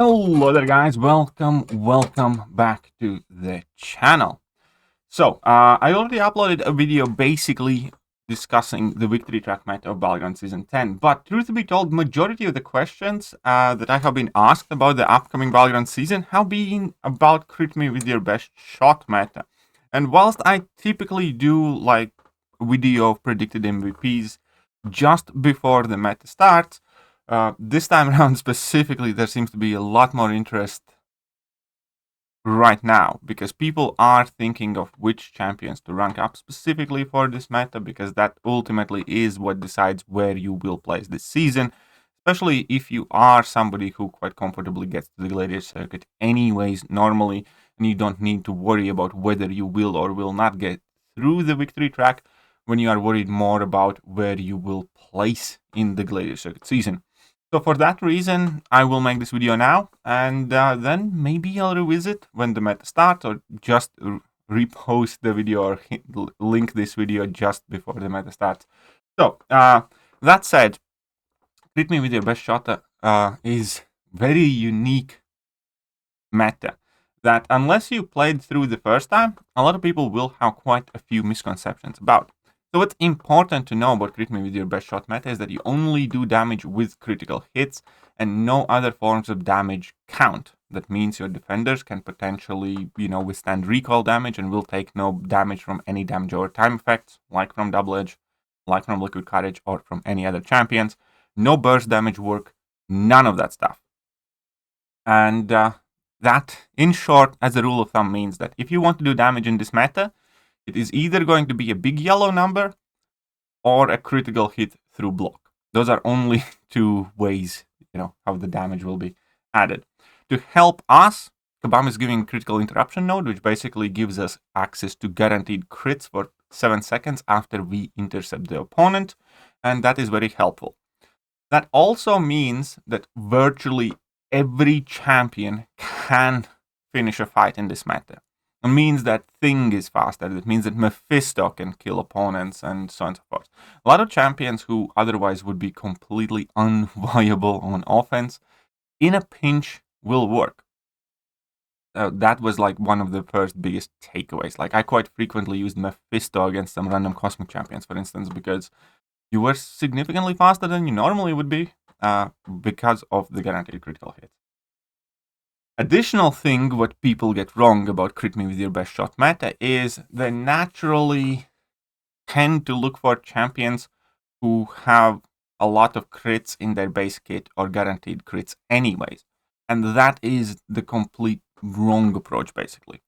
Hello there guys, welcome back to the channel. So, I already uploaded a video basically discussing the victory track meta of Battleground Season 10, but truth be told, majority of the questions that I have been asked about the upcoming Battleground season have been about crit me with your best shot meta. And whilst I typically do like video of predicted MVPs just before the meta starts, this time around specifically, there seems to be a lot more interest right now because people are thinking of which champions to rank up specifically for this meta, because that ultimately is what decides where you will place this season, especially if you are somebody who quite comfortably gets to the gladiator circuit anyways normally, and you don't need to worry about whether you will or will not get through the victory track when you are worried more about where you will place in the gladiator circuit season. So for that reason, I will make this video now, and then maybe I'll revisit when the meta starts, or just repost the video or link this video just before the meta starts. So, that said, crit me with your best shot is very unique meta that unless you played through the first time, a lot of people will have quite a few misconceptions about. So what's important to know about crit me with your best shot meta is that you only do damage with critical hits and no other forms of damage count. That means your defenders can potentially, withstand recoil damage and will take no damage from any damage over time effects, like from Double Edge, like from Liquid Courage, or from any other champions. No burst damage work, none of that stuff. And that, in short, as a rule of thumb, means that if you want to do damage in this meta, it is either going to be a big yellow number or a critical hit through block. Those are only two ways, how the damage will be added. To help us, Kabam is giving critical interruption node, which basically gives us access to guaranteed crits for 7 seconds after we intercept the opponent, and that is very helpful. That also means that virtually every champion can finish a fight in this meta. It means that Thing is faster. It means that Mephisto can kill opponents, and so on and so forth. A lot of champions who otherwise would be completely unviable on offense, in a pinch, will work. That was like one of the first biggest takeaways. Like, I quite frequently used Mephisto against some random cosmic champions, for instance, because you were significantly faster than you normally would be because of the guaranteed critical hits. Additional thing what people get wrong about crit me with your best shot meta is they naturally tend to look for champions who have a lot of crits in their base kit or guaranteed crits anyways. And that is the complete wrong approach, basically.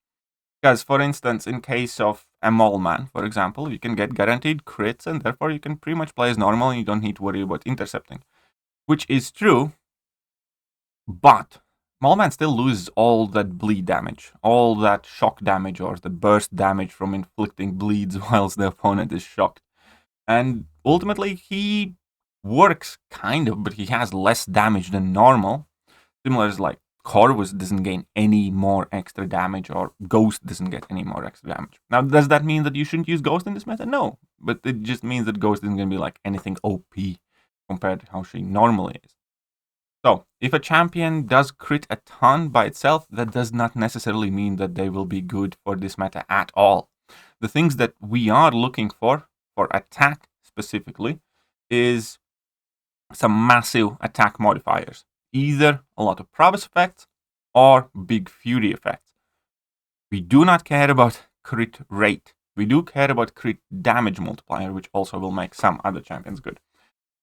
Because, for instance, in case of a Mallman, for example, you can get guaranteed crits, and therefore you can pretty much play as normal and you don't need to worry about intercepting. Which is true, but Mallman still loses all that bleed damage, all that shock damage or the burst damage from inflicting bleeds whilst the opponent is shocked. And ultimately, he works kind of, but he has less damage than normal. Similar as like Corvus doesn't gain any more extra damage, or Ghost doesn't get any more extra damage. Now, does that mean that you shouldn't use Ghost in this meta? No, but it just means that Ghost isn't going to be like anything OP compared to how she normally is. So, if a champion does crit a ton by itself, that does not necessarily mean that they will be good for this meta at all. The things that we are looking for attack specifically, is some massive attack modifiers. Either a lot of prowess effects or big fury effects. We do not care about crit rate. We do care about crit damage multiplier, which also will make some other champions good.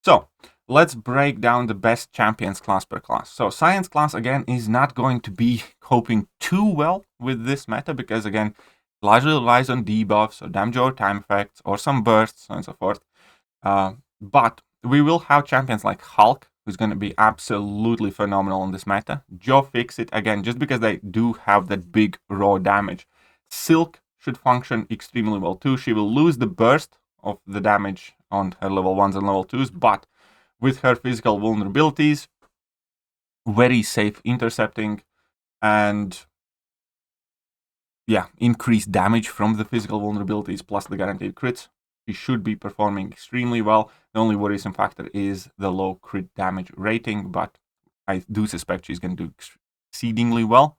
So, let's break down the best champions class per class. So, Science class, again, is not going to be coping too well with this meta because, again, it largely relies on debuffs or damage over time effects or some bursts and so forth. But we will have champions like Hulk, who's going to be absolutely phenomenal in this meta. Joe Fixit, again, just because they do have that big raw damage. Silk should function extremely well too. She will lose the burst of the damage on her level 1s and level 2s, but with her physical vulnerabilities, very safe intercepting, and increased damage from the physical vulnerabilities plus the guaranteed crits, she should be performing extremely well. The only worrisome factor is the low crit damage rating, but I do suspect she's going to do exceedingly well.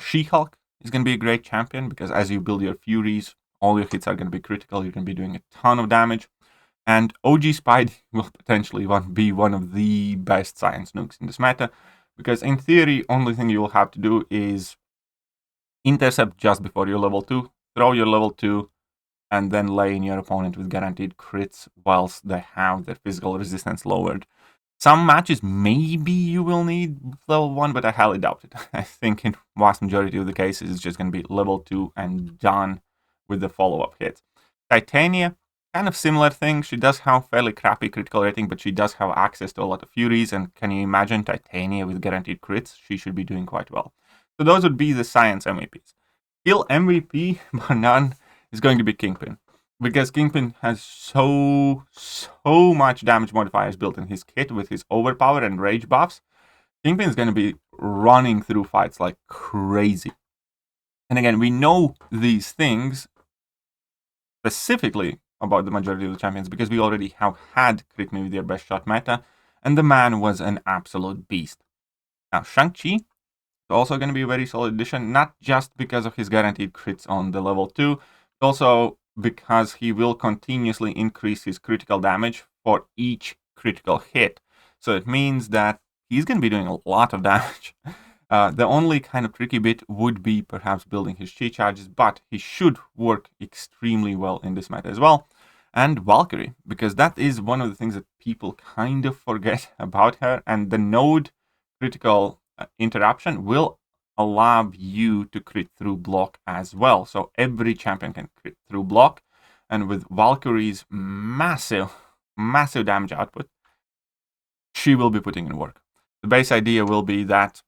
She-Hulk is going to be a great champion because as you build your Furies, all your hits are going to be critical. You're going to be doing a ton of damage. And OG Spidey will potentially be one of the best science nukes in this meta, because in theory, only thing you will have to do is intercept just before your level 2, throw your level 2, and then lay in your opponent with guaranteed crits whilst they have their physical resistance lowered. Some matches, maybe you will need level 1, but I highly doubt it. I think in vast majority of the cases, it's just going to be level 2 and done with the follow-up hits. Titania, kind of similar thing. She does have fairly crappy critical rating, but she does have access to a lot of Furies, and can you imagine Titania with guaranteed crits? She should be doing quite well. So those would be the science MVPs. Skill MVP, bar none, is going to be Kingpin. Because Kingpin has so much damage modifiers built in his kit with his overpower and rage buffs. Kingpin is going to be running through fights like crazy. And again, we know these things specifically about the majority of the champions because we already have had Crit Me with your best shot meta, and the man was an absolute beast. Now, Shang-Chi is also going to be a very solid addition, not just because of his guaranteed crits on the level 2, but also because he will continuously increase his critical damage for each critical hit. So it means that he's going to be doing a lot of damage. The only kind of tricky bit would be perhaps building his chi charges, but he should work extremely well in this meta as well. And Valkyrie, because that is one of the things that people kind of forget about her, and the node critical interruption will allow you to crit through block as well. So every champion can crit through block, and with Valkyrie's massive damage output, she will be putting in work. The base idea will be that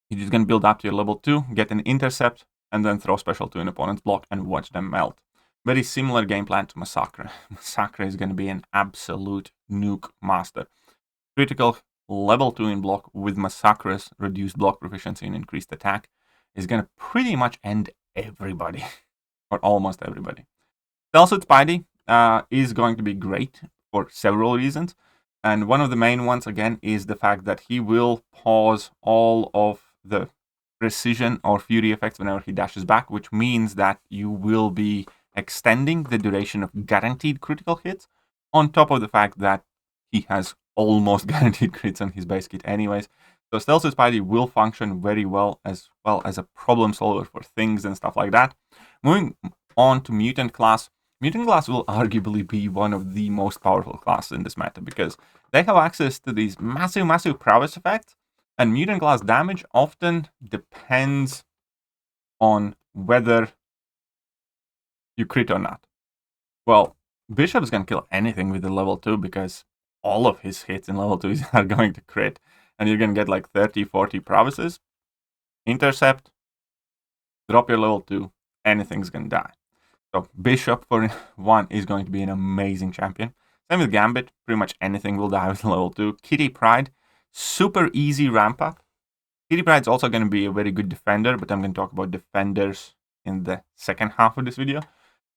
you're just going to build up to your level 2, get an intercept, and then throw special to an opponent's block and watch them melt. Very similar game plan to Massacre. Massacre is going to be an absolute nuke master. Critical level 2 in block with Massacre's reduced block proficiency and increased attack is going to pretty much end everybody, or almost everybody. Stealth Spidey is going to be great for several reasons, and one of the main ones, again, is the fact that he will pause all of the precision or fury effects whenever he dashes back, which means that you will be extending the duration of guaranteed critical hits, on top of the fact that he has almost guaranteed crits on his base kit anyways. So Stealth Spidey will function very well as a problem solver for things and stuff like that. Moving on to Mutant class. Mutant class will arguably be one of the most powerful classes in this meta because they have access to these massive prowess effects, and Mutant class damage often depends on whether you crit or not. Well, Bishop is going to kill anything with the level 2 because all of his hits in level 2 are going to crit, and you're going to get like 30, 40 prowesses. Intercept, drop your level 2, anything's going to die. So Bishop, for one, is going to be an amazing champion. Same with Gambit, pretty much anything will die with level 2. Kitty Pryde, super easy ramp up. Kitty Pryde is also going to be a very good defender, but I'm going to talk about defenders in the second half of this video.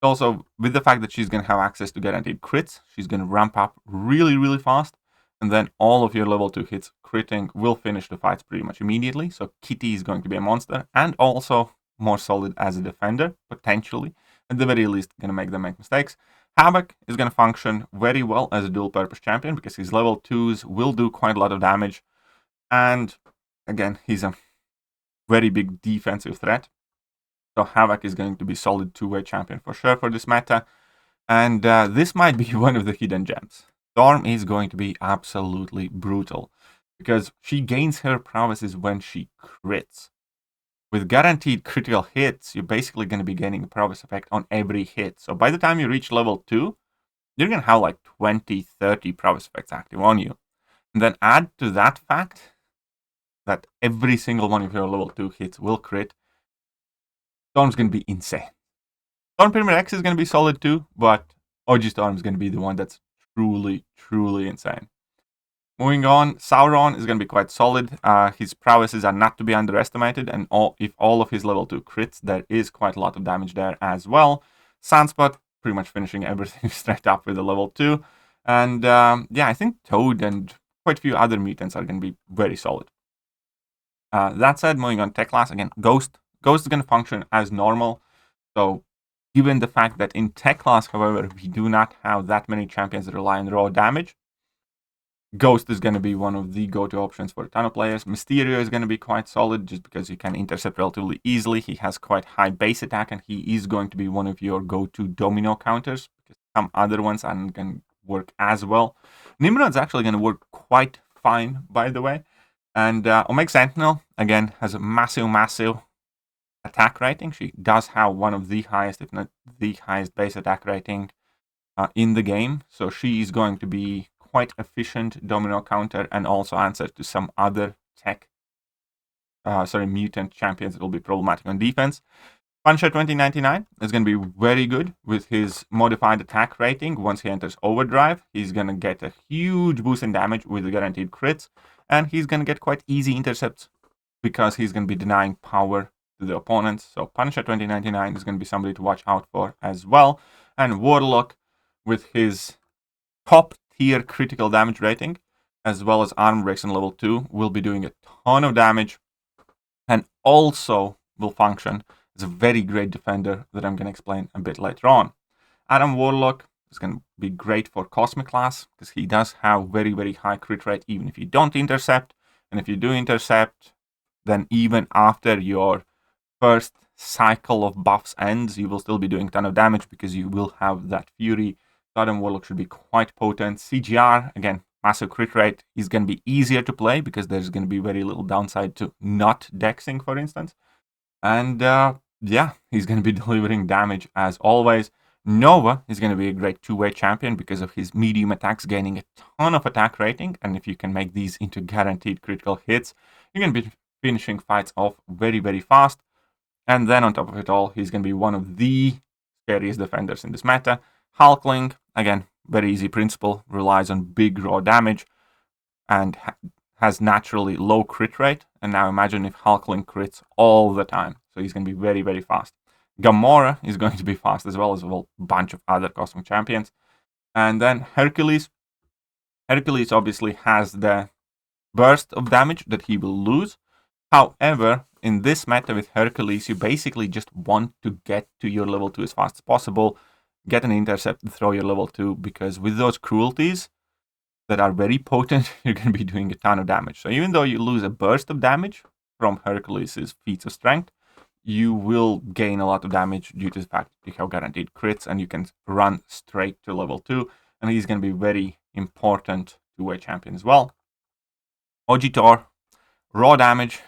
Also, with the fact that she's going to have access to guaranteed crits, she's going to ramp up really fast, and then all of your level 2 hits critting will finish the fights pretty much immediately. So Kitty is going to be a monster, and also more solid as a defender, potentially. At the very least, going to make them make mistakes. Havoc is going to function very well as a dual-purpose champion because his level 2s will do quite a lot of damage. And again, he's a very big defensive threat. So Havoc is going to be solid two-way champion for sure for this meta. And this might be one of the hidden gems. Storm is going to be absolutely brutal because she gains her prowesses when she crits. With guaranteed critical hits, you're basically going to be gaining a prowess effect on every hit. So by the time you reach level 2, you're going to have like 20, 30 prowess effects active on you. And then add to that fact that every single one of your level 2 hits will crit. Storm's going to be insane. Storm Premier X is going to be solid too, but OG Storm is going to be the one that's truly insane. Moving on, Sauron is going to be quite solid. His prowesses are not to be underestimated, and if all of his level 2 crits, there is quite a lot of damage there as well. Sunspot, pretty much finishing everything straight up with a level 2. And yeah, I think Toad and quite a few other mutants are going to be very solid. That said, moving on tech class, again, Ghost is going to function as normal. So given the fact that in tech class, however, we do not have that many champions that rely on raw damage, Ghost is going to be one of the go-to options for a ton of players. Mysterio is going to be quite solid just because you can intercept relatively easily. He has quite high base attack, and he is going to be one of your go-to domino counters because some other ones aren't going to work as well. Nimrod's actually going to work quite fine, by the way. And Omega Sentinel, again, has a massive attack rating. She does have one of the highest, if not the highest base attack rating in the game. So she is going to be quite efficient domino counter and also answer to some other mutant champions that will be problematic on defense. Punisher 2099 is going to be very good with his modified attack rating. Once he enters overdrive, he's going to get a huge boost in damage with the guaranteed crits, and he's going to get quite easy intercepts because he's going to be denying power to the opponents. So Punisher 2099 is going to be somebody to watch out for as well. And Warlock, with his top tier critical damage rating, as well as armor breaks on level 2, will be doing a ton of damage and also will function as a very great defender that I'm going to explain a bit later on. Adam Warlock is going to be great for Cosmic class because he does have very high crit rate even if you don't intercept. And if you do intercept, then even after your first cycle of buffs ends, you will still be doing a ton of damage because you will have that Fury. Adam Warlock should be quite potent. CGR, again, massive crit rate. He's going to be easier to play because there's going to be very little downside to not dexing, for instance. And yeah, he's going to be delivering damage as always. Nova is going to be a great two-way champion because of his medium attacks gaining a ton of attack rating. And if you can make these into guaranteed critical hits, you're going to be finishing fights off very fast. And then on top of it all, he's going to be one of the scariest defenders in this meta. Hulkling, again, very easy principle, relies on big raw damage and has naturally low crit rate. And now imagine if Hulkling crits all the time. So he's going to be very fast. Gamora is going to be fast as well as a bunch of other cosmic champions. And then Hercules. Hercules obviously has the burst of damage that he will lose. However, in this meta with Hercules, you basically just want to get to your level 2 as fast as possible, get an intercept and throw your level 2, because with those cruelties that are very potent, you're going to be doing a ton of damage. So even though you lose a burst of damage from Hercules' feats of strength, you will gain a lot of damage due to the fact that you have guaranteed crits and you can run straight to level 2. And he's going to be very important two-way champion as well. OG Thor, raw damage,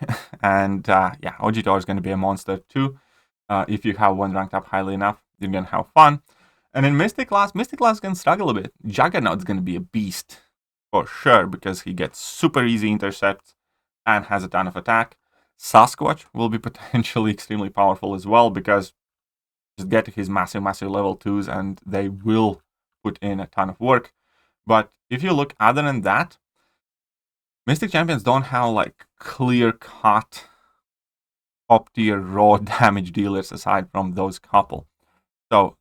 and yeah, OG Thor is going to be a monster too. If you have one ranked up highly enough, you're going to have fun. And in Mystic class can struggle a bit. Juggernaut's going to be a beast for sure because he gets super easy intercepts and has a ton of attack. Sasquatch will be potentially extremely powerful as well because just get to his massive level 2s and they will put in a ton of work. But if you look other than that, Mystic champions don't have like clear-cut top-tier raw damage dealers aside from those couple. So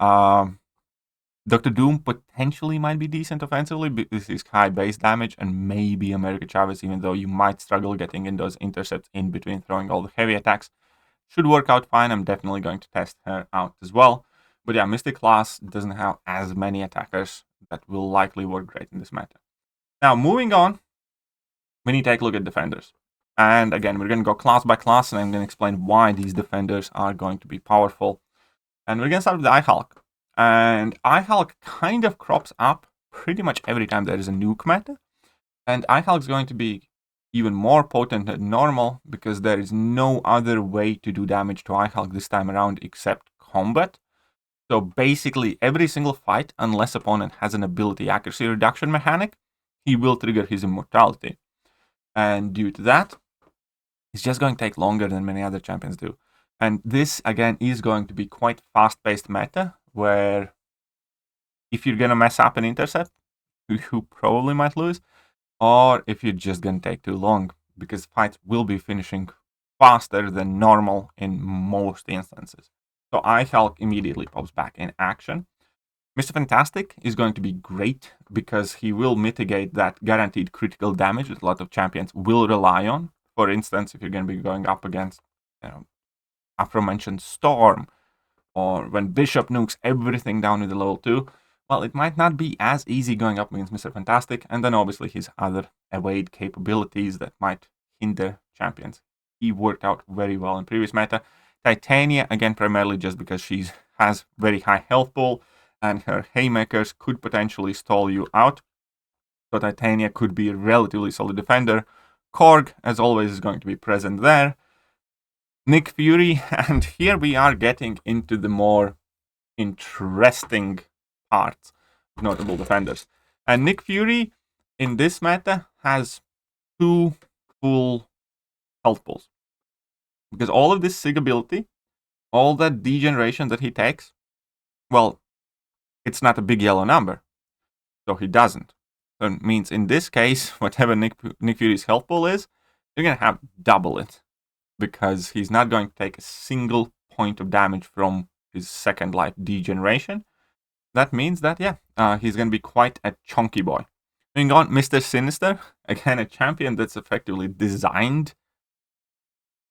Dr. Doom potentially might be decent offensively because he's high base damage, and maybe America Chavez, even though you might struggle getting in those intercepts in between throwing all the heavy attacks. Should work out fine. I'm definitely going to test her out as well. But yeah, Mystic class doesn't have as many attackers that will likely work great in this meta. Now, moving on, we need to take a look at defenders. And again, we're going to go class by class, and I'm going to explain why these defenders are going to be powerful. And we're going to start with the iHulk. And iHulk kind of crops up pretty much every time there is a nuke meta. And iHulk is going to be even more potent than normal because there is no other way to do damage to iHulk this time around except combat. So basically, every single fight, unless opponent has an ability accuracy reduction mechanic, he will trigger his immortality. And due to that, it's just going to take longer than many other champions do. And this, again, is going to be quite fast-paced meta, where if you're going to mess up an intercept, you probably might lose, or if you're just going to take too long, because fights will be finishing faster than normal in most instances. So iHulk immediately pops back in action. Mr. Fantastic is going to be great because he will mitigate that guaranteed critical damage that a lot of champions will rely on. For instance, if you're going to be going up against, aforementioned Storm, or when Bishop nukes everything down with the level 2, well, it might not be as easy going up against Mr. Fantastic, and then obviously his other evade capabilities that might hinder champions. He worked out very well in previous meta. Titania, again, primarily just because she has very high health pool, and her haymakers could potentially stall you out. So Titania could be a relatively solid defender. Korg, as always, is going to be present there. Nick Fury, and here we are getting into the more interesting parts of notable defenders. And Nick Fury, in this meta, has 2 full health pools. Because all of this Sig ability, all that degeneration that he takes, well, it's not a big yellow number. So he doesn't. So it means in this case, whatever Nick Fury's health pool is, you're going to have double it. Because he's not going to take a single point of damage from his second life degeneration. That means that, he's going to be quite a chunky boy. Moving on, Mr. Sinister. Again, a champion that's effectively designed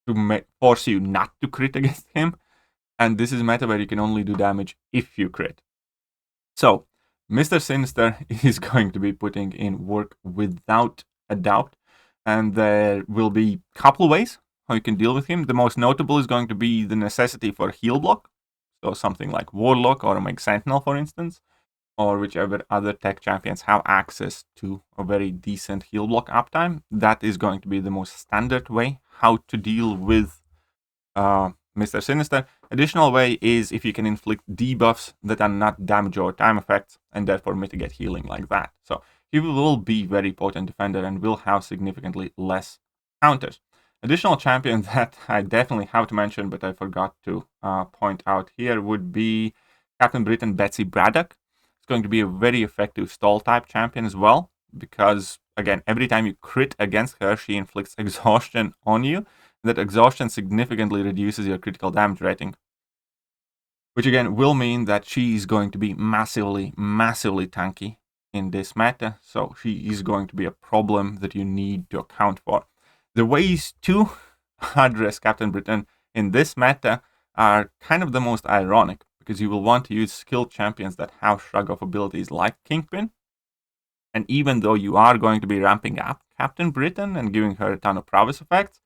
to force you not to crit against him. And this is a meta where you can only do damage if you crit. So, Mr. Sinister is going to be putting in work without a doubt. And there will be a couple ways how you can deal with him. The most notable is going to be the necessity for heal block. So something like Warlock or Omega Sentinel, for instance. Or whichever other tech champions have access to a very decent heal block uptime. That is going to be the most standard way how to deal with Mr. Sinister. Additional way is if you can inflict debuffs that are not damage or time effects, and therefore mitigate healing like that. So he will be very potent defender and will have significantly less counters. Additional champion that I definitely have to mention, but I forgot to point out here, would be Captain Britain Betsy Braddock. It's going to be a very effective stall type champion as well, because again, every time you crit against her, she inflicts exhaustion on you. That exhaustion significantly reduces your critical damage rating, which again will mean that she is going to be massively tanky in this meta. So she is going to be a problem that you need to account for. The ways to address Captain Britain in this meta are kind of the most ironic, because you will want to use skilled champions that have shrug-off abilities like Kingpin. And even though you are going to be ramping up Captain Britain and giving her a ton of prowess effects,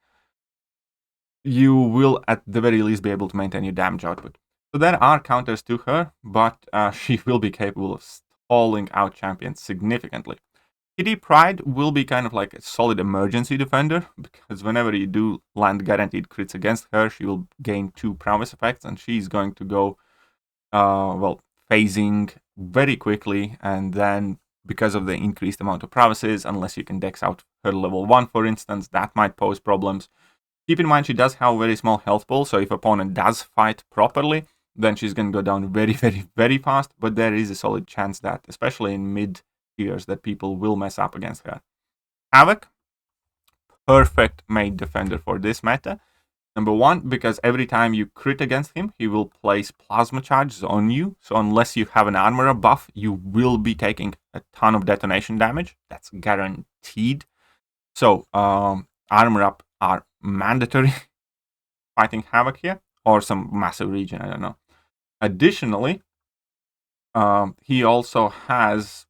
you will at the very least be able to maintain your damage output. So there are counters to her, but she will be capable of stalling out champions significantly. Kitty Pryde will be kind of like a solid emergency defender, because whenever you do land guaranteed crits against her, she will gain 2 prowess effects, and she's going to go, phasing very quickly, and then because of the increased amount of prowesses, unless you can dex out her level 1, for instance, that might pose problems. Keep in mind, she does have a very small health pool, so if opponent does fight properly, then she's going to go down very, very, very fast, but there is a solid chance that, especially in mid tiers, that people will mess up against her. Havoc, perfect made defender for this meta. Number 1, because every time you crit against him, he will place plasma charges on you, so unless you have an armor buff, you will be taking a ton of detonation damage. That's guaranteed. So, armor up are mandatory fighting Havoc here, or some massive region, I don't know. Additionally, he also has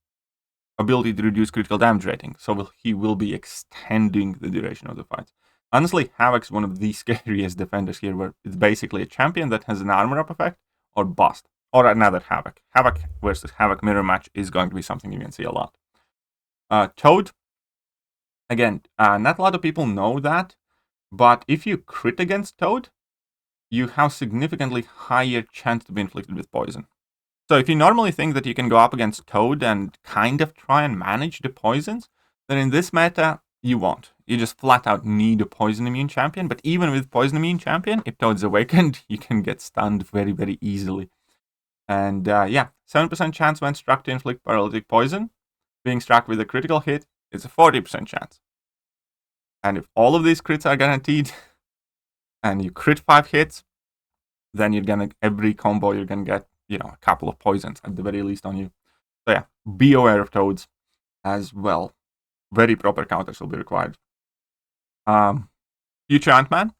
ability to reduce critical damage rating, so he will be extending the duration of the fight. Honestly, Havoc's one of the scariest defenders here, where it's basically a champion that has an armor up effect, or bust, or another Havoc. Havoc versus Havoc mirror match is going to be something you can see a lot. Toad, again, not a lot of people know that, but if you crit against Toad, you have significantly higher chance to be inflicted with poison. So if you normally think that you can go up against Toad and kind of try and manage the poisons, then in this meta, you won't. You just flat out need a poison immune champion, but even with poison immune champion, if Toad's awakened, you can get stunned very, very easily. And 7% chance when struck to inflict paralytic poison. Being struck with a critical hit is a 40% chance. And if all of these crits are guaranteed, and you crit 5 hits, then every combo you're gonna get a couple of poisons at the very least on you. So yeah, be aware of toads as well. Very proper counters will be required. Future Ant-Man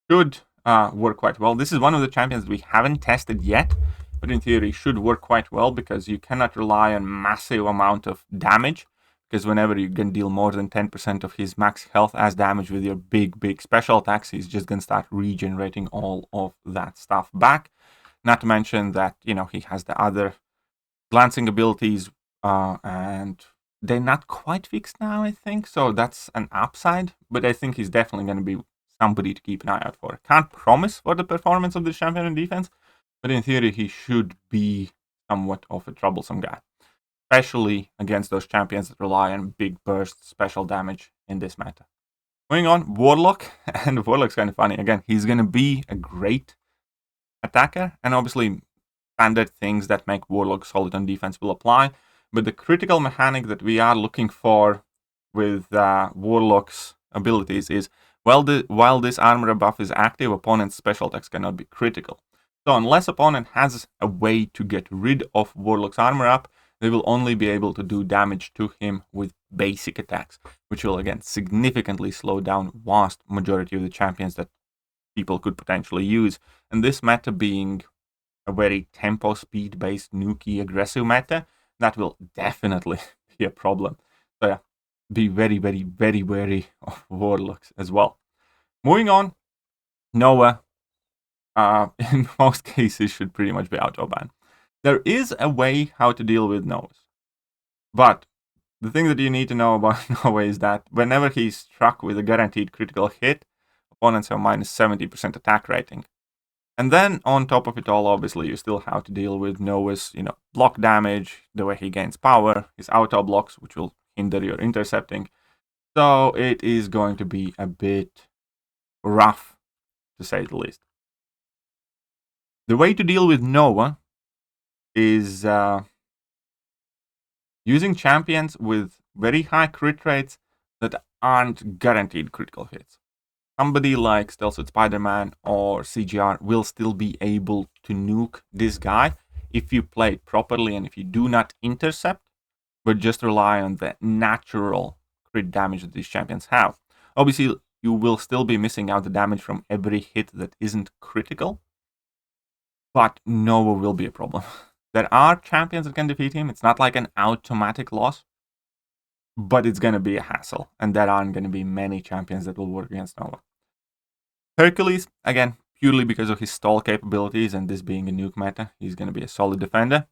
should work quite well. This is one of the champions that we haven't tested yet, but in theory should work quite well because you cannot rely on massive amount of damage, because whenever you can deal more than 10% of his max health as damage with your big special attacks, he's just going to start regenerating all of that stuff back. Not to mention that, he has the other glancing abilities, and they're not quite fixed now, I think. So that's an upside, but I think he's definitely going to be somebody to keep an eye out for. Can't promise for the performance of the champion in defense, but in theory, he should be somewhat of a troublesome guy, especially against those champions that rely on big burst special damage in this meta. Moving on, Warlock, and Warlock's kind of funny. Again, he's going to be a great attacker, and obviously standard things that make Warlock solid on defense will apply, but the critical mechanic that we are looking for with Warlock's abilities is, while this armor buff is active, opponent's special attacks cannot be critical. So unless opponent has a way to get rid of Warlock's armor up, they will only be able to do damage to him with basic attacks, which will again significantly slow down vast majority of the champions that people could potentially use. And this meta being a very tempo speed based nuky aggressive meta, that will definitely be a problem. So yeah, be very wary of Warlocks as well. Moving on, Noah, in most cases should pretty much be auto ban. There is a way how to deal with Noahs, but the thing that you need to know about Noah is that whenever he's struck with a guaranteed critical hit, opponents have minus 70% attack rating. And then on top of it all, obviously, you still have to deal with Noah's, block damage, the way he gains power, his auto blocks, which will hinder your intercepting. So it is going to be a bit rough, to say the least. The way to deal with Noah is using champions with very high crit rates that aren't guaranteed critical hits. Somebody like Stealth Suit Spider-Man or CGR will still be able to nuke this guy if you play it properly and if you do not intercept, but just rely on the natural crit damage that these champions have. Obviously, you will still be missing out the damage from every hit that isn't critical, but Nova will be a problem. There are champions that can defeat him. It's not like an automatic loss, but it's going to be a hassle, and there aren't going to be many champions that will work against Nova. Hercules, again, purely because of his stall capabilities and this being a nuke meta, he's going to be a solid defender.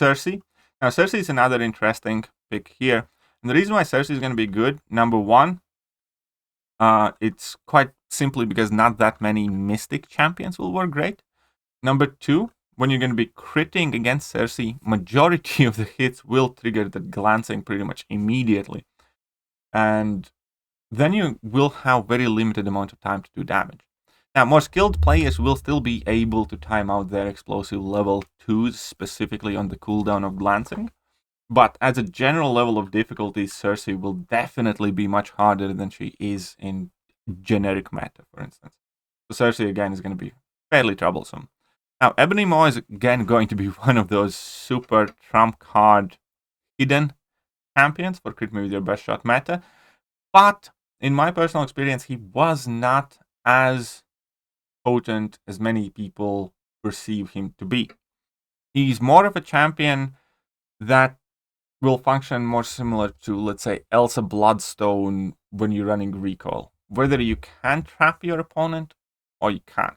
Cersei. Now, Cersei is another interesting pick here. And the reason why Cersei is going to be good, number one, it's quite simply because not that many Mystic champions will work great. Number two, when you're going to be critting against Cersei, majority of the hits will trigger the glancing pretty much immediately. And then you will have very limited amount of time to do damage. Now, more skilled players will still be able to time out their explosive level 2s, specifically on the cooldown of glancing. But as a general level of difficulty, Cersei will definitely be much harder than she is in generic meta, for instance. So Cersei, again, is going to be fairly troublesome. Now, Ebony Maw is, again, going to be one of those super trump card hidden champions for crit me with your best shot meta. But in my personal experience, he was not as potent as many people perceive him to be. He's more of a champion that will function more similar to, let's say, Elsa Bloodstone when you're running recoil. Whether you can trap your opponent or you can't.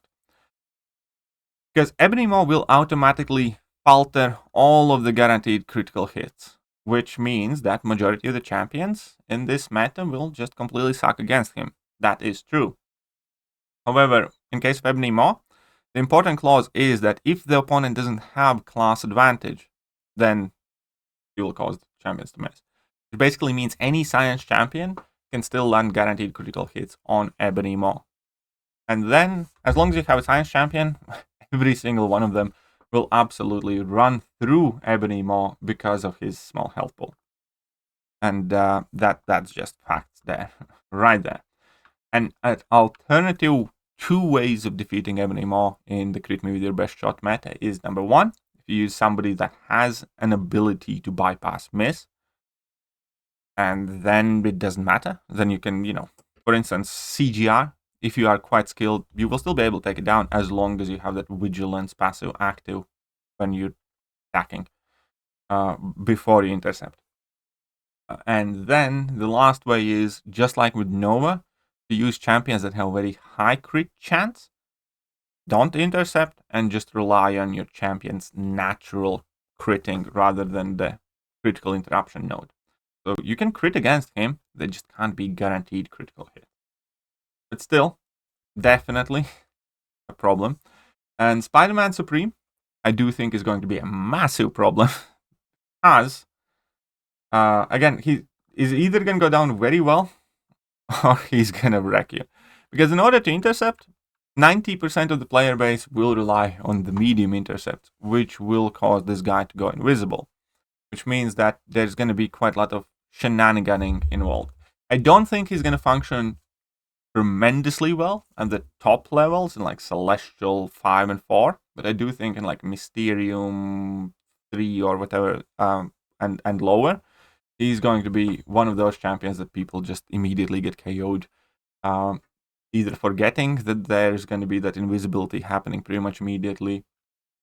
Because Ebony Maw will automatically falter all of the guaranteed critical hits, which means that majority of the champions in this meta will just completely suck against him. That is true. However, in case of Ebony Maw, the important clause is that if the opponent doesn't have class advantage, then he will cause the champions to miss. It basically means any science champion can still land guaranteed critical hits on Ebony Maw. And then, as long as you have a science champion, every single one of them will absolutely run through Ebony Maw because of his small health pool. And that's just facts there, right there. And an alternative two ways of defeating Ebony Maw in the crit me with your best shot meta is number one, if you use somebody that has an ability to bypass miss, and then it doesn't matter. Then you can, for instance, CGR. If you are quite skilled, you will still be able to take it down as long as you have that vigilance passive active when you're attacking before you intercept. And then the last way is, just like with Nova, to use champions that have very high crit chance. Don't intercept and just rely on your champion's natural critting rather than the critical interruption node. So you can crit against him, they just can't be guaranteed critical hit. But still, definitely a problem. And Spider-Man Supreme, I do think is going to be a massive problem. As, again, he is either going to go down very well or he's going to wreck you. Because in order to intercept, 90% of the player base will rely on the medium intercept, which will cause this guy to go invisible. Which means that there's going to be quite a lot of shenaniganing involved. I don't think he's going to function tremendously well at the top levels in like Celestial 5 and 4, but I do think in like Mysterium 3 or whatever and lower, he's going to be one of those champions that people just immediately get KO'd. Either forgetting that there's going to be that invisibility happening pretty much immediately,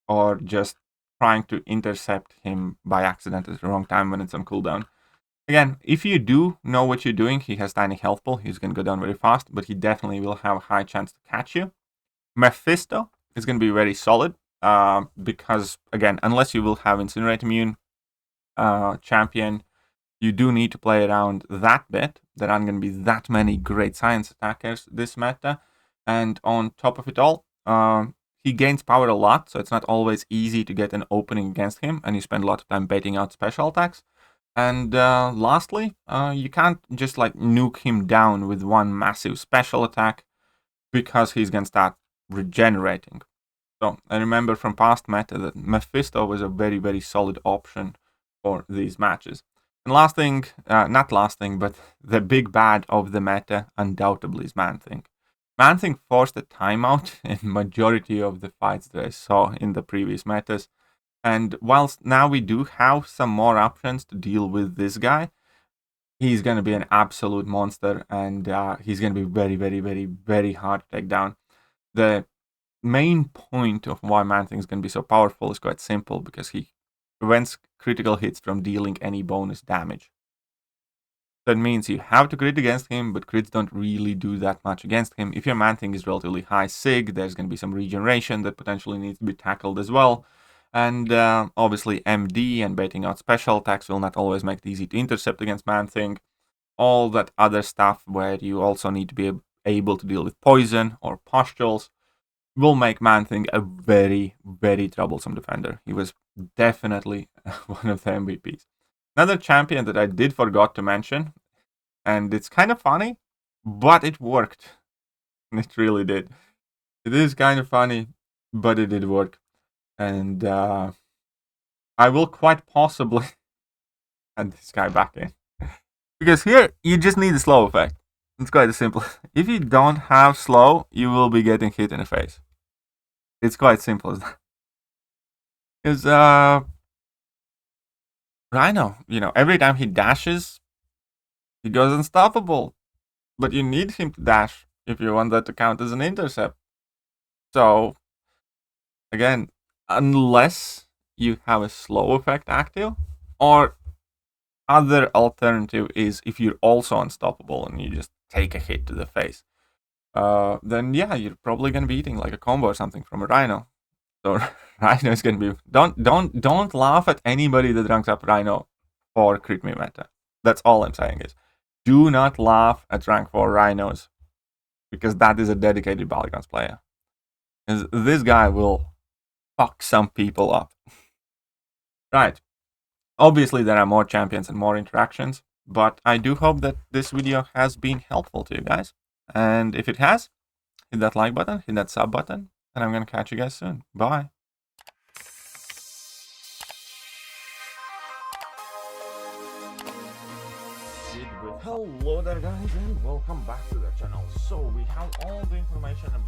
or just trying to intercept him by accident at the wrong time when it's on cooldown. Again, if you do know what you're doing, he has tiny health pool, he's going to go down very fast, but he definitely will have a high chance to catch you. Mephisto is going to be very solid, because, again, unless you will have Incinerate Immune champion, you do need to play around that bit. There aren't going to be that many great science attackers this meta, and on top of it all, he gains power a lot, so it's not always easy to get an opening against him, and you spend a lot of time baiting out special attacks. And lastly, you can't just like nuke him down with one massive special attack, because he's going to start regenerating. So I remember from past meta that Mephisto was a very, very solid option for these matches. And last thing, not last thing, but the big bad of the meta undoubtedly is Man-Thing. Man-Thing forced a timeout in majority of the fights that I saw in the previous metas. And whilst now we do have some more options to deal with this guy, he's going to be an absolute monster, and he's going to be very, very, very, very hard to take down. The main point of why Man-Thing is going to be so powerful is quite simple, because he prevents critical hits from dealing any bonus damage. That means you have to crit against him, but crits don't really do that much against him. If your Man-Thing is relatively high sig, there's going to be some regeneration that potentially needs to be tackled as well. And obviously MD and baiting out special attacks will not always make it easy to intercept against Man-Thing. All that other stuff where you also need to be able to deal with poison or pustules will make Man-Thing a very, very troublesome defender. He was definitely one of the MVPs. Another champion that I did forgot to mention, and it's kind of funny, but it worked. It really did. It is kind of funny, but it did work. And I will quite possibly add this guy back in. Because here, you just need a slow effect. It's quite simple. If you don't have slow, you will be getting hit in the face. It's quite simple as that. Because Rhino, every time he dashes, he goes unstoppable. But you need him to dash if you want that to count as an intercept. So, again, unless you have a slow effect active, or other alternative is if you're also unstoppable and you just take a hit to the face, then yeah, you're probably gonna be eating like a combo or something from a Rhino. So Rhino is gonna be don't laugh at anybody that ranks up Rhino for crit me meta. That's all I'm saying is, do not laugh at rank 4 Rhinos, because that is a dedicated Battlegrounds player. Because this guy will fuck some people up. Right. Obviously, there are more champions and more interactions, but I do hope that this video has been helpful to you guys. And if it has, hit that like button, hit that sub button, and I'm going to catch you guys soon. Bye. Hello there guys, and welcome back to the channel. So we have all the information about